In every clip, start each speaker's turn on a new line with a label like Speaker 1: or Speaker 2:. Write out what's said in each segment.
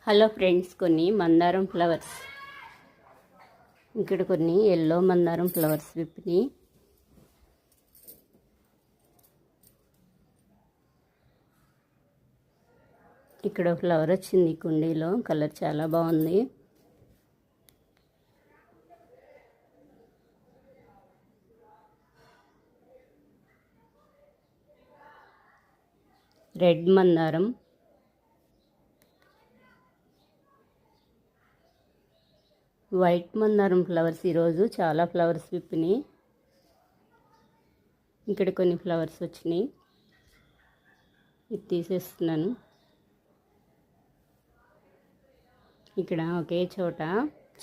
Speaker 1: Hello friends, కొన్ని మందారం flowers. ఇక్కడ కొన్ని ఎల్లో మందారం ఫ్లవర్స్ విప్పినాయి. ఇక్కడ ఫ్లవర్ వచ్చింది కుండీలో, కలర్ చాలా బాగుంది. రెడ్ మందారం, వైట్ మందారం ఫ్లవర్స్. ఈరోజు చాలా ఫ్లవర్స్ విప్పినాయి. ఇక్కడ కొన్ని ఫ్లవర్స్ వచ్చినాయి, ఇది తీసేస్తున్నాను. ఇక్కడ ఒకే చోట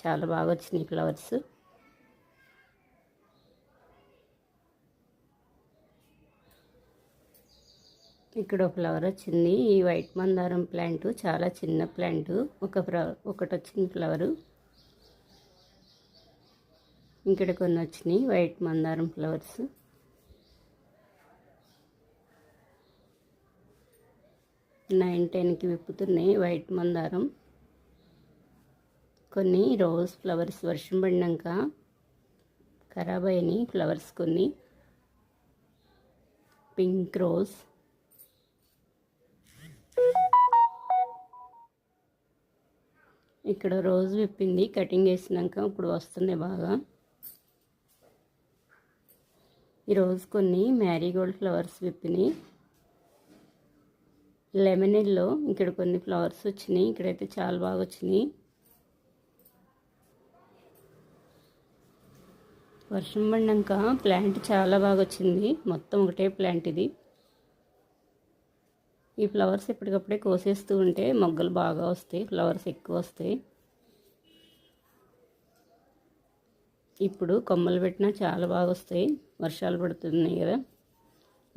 Speaker 1: చాలా బాగా వచ్చినాయి ఫ్లవర్స్. ఇక్కడ ఒక ఫ్లవర్ వచ్చింది. ఈ వైట్ మందారం ప్లాంట్ చాలా చిన్న ప్లాంట్. ఒకటి వచ్చింది ఫ్లవరు. ఇక్కడ కొన్ని వచ్చినాయి వైట్ మందారం ఫ్లవర్స్. నైన్ 10కి విప్పుతున్నాయి వైట్ మందారం. కొన్ని రోజ్ ఫ్లవర్స్ వర్షం పడినాక ఖరాబ్ అయినాయి ఫ్లవర్స్. కొన్ని పింక్ రోజ్, ఇక్కడ రోజ్ విప్పింది, కటింగ్ వేసినాక ఇప్పుడు వస్తుంది బాగా. ఈరోజు కొన్ని మ్యారీగోల్డ్ ఫ్లవర్స్ విప్పినాయి. లెమన్ ఎల్లో, ఇక్కడ కొన్ని ఫ్లవర్స్ వచ్చినాయి. ఇక్కడైతే చాలా బాగా వచ్చినాయి. వర్షం పడినాక ప్లాంట్ చాలా బాగా వచ్చింది. మొత్తం ఒకటే ప్లాంట్ ఇది. ఈ ఫ్లవర్స్ ఎప్పటికప్పుడే కోసేస్తూ ఉంటే మొగ్గలు బాగా వస్తాయి, ఫ్లవర్స్ ఎక్కువ వస్తాయి. ఇప్పుడు కొమ్మలు పెట్టినా చాలా బాగా వస్తాయి. వర్షాలు పడుతున్నాయి కదా,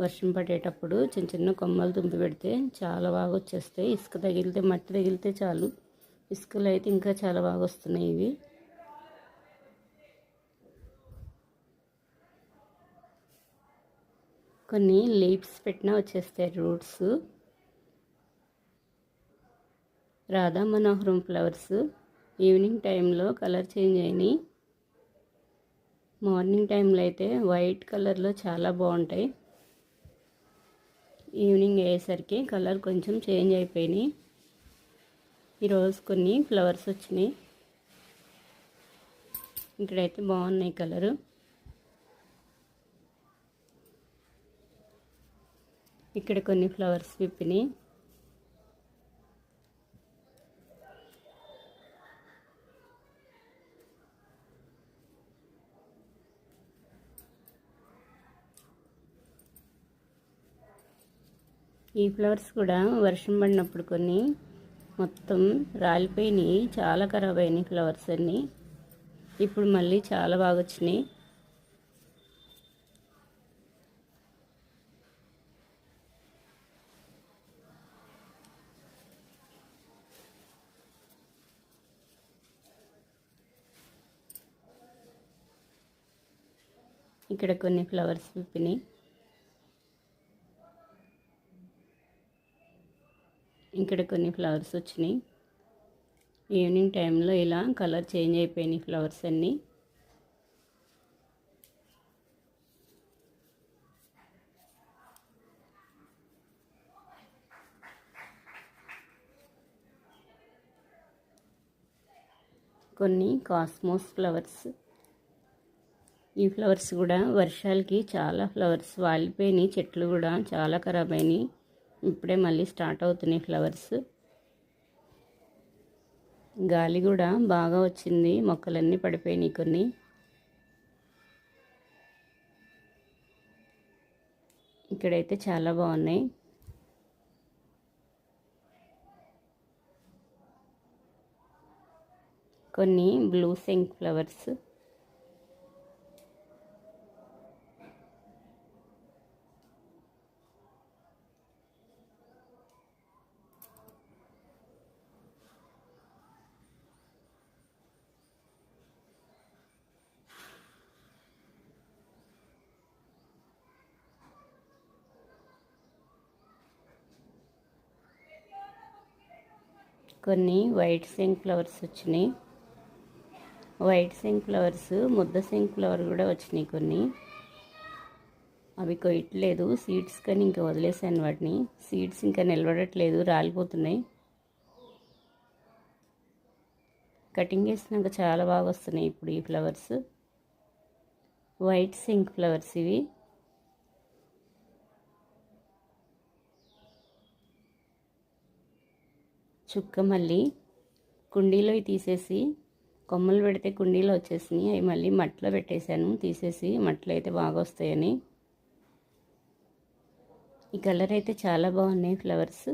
Speaker 1: వర్షం పడేటప్పుడు చిన్న చిన్న కొమ్మలు తుంపి పెడితే చాలా బాగా వచ్చేస్తాయి. ఇసుక తగిలితే, మట్టి తగిలితే చాలు. ఇసుకలో అయితే ఇంకా చాలా బాగా వస్తున్నాయి ఇవి. కొన్ని లీవ్స్ పెట్టినా వచ్చేస్తాయి రూట్స్. రాధా మనోహరం ఫ్లవర్స్ ఈవినింగ్ టైంలో కలర్ చేంజ్ అయినాయి. మార్నింగ్ టైంలో అయితే వైట్ కలర్లో చాలా బాగుంటాయి. ఈవినింగ్ అయ్యేసరికి కలర్ కొంచెం చేంజ్ అయిపోయినాయి. ఈరోజు కొన్ని ఫ్లవర్స్ వచ్చినాయి. ఇక్కడైతే బాగున్నాయి కలరు. ఇక్కడ కొన్ని ఫ్లవర్స్ విప్పినాయి. ఈ ఫ్లవర్స్ కూడా వర్షం పడినప్పుడు కొన్ని మొత్తం రాలిపోయినాయి, చాలా ఖరాబ్ అయినాయి ఫ్లవర్స్ అన్నీ. ఇప్పుడు మళ్ళీ చాలా బాగా వచ్చినాయి. ఇక్కడ కొన్ని ఫ్లవర్స్ విప్పినాయి. ఇక్కడ కొన్ని ఫ్లవర్స్ వచ్చినాయి. ఈవినింగ్ టైంలో ఇలా కలర్ చేంజ్ అయిపోయినాయి ఫ్లవర్స్ అన్నీ. కొన్ని కాస్మోస్ ఫ్లవర్స్. ఈ ఫ్లవర్స్ కూడా వర్షాలకి చాలా ఫ్లవర్స్ వాలిపోయినాయి. చెట్లు కూడా చాలా ఖరాబ్ అయినాయి. ఇప్పుడే మళ్ళీ స్టార్ట్ అవుతున్నాయి ఫ్లవర్స్. గాలి కూడా బాగా వచ్చింది, మొక్కలన్నీ పడిపోయినాయి కొన్ని. ఇక్కడైతే చాలా బాగున్నాయి. కొన్ని బ్లూ శంక్ ఫ్లవర్స్. కొన్ని వైట్ సింక్ ఫ్లవర్స్ వచ్చినాయి. వైట్ సింక్ ఫ్లవర్స్, ముద్ద సింక్ ఫ్లవర్ కూడా వచ్చినాయి కొన్ని. అవి కొయ్యట్లేదు సీడ్స్, కానీ ఇంకా వదిలేసాను వాటిని. సీడ్స్ ఇంకా నిలబడట్లేదు, రాలిపోతున్నాయి. కటింగ్ చేసినాక చాలా బాగా వస్తున్నాయి ఇప్పుడు ఈ ఫ్లవర్స్. వైట్ సింక్ ఫ్లవర్స్ ఇవి. చుక్క మళ్ళీ కుండీలో తీసేసి కొమ్మలు పెడితే కుండీలో వచ్చేసినాయి. అవి మళ్ళీ మట్టిలో పెట్టేశాను తీసేసి, మట్టిలో అయితే బాగా వస్తాయని. ఈ కలర్ అయితే చాలా బాగున్నాయి ఫ్లవర్స్.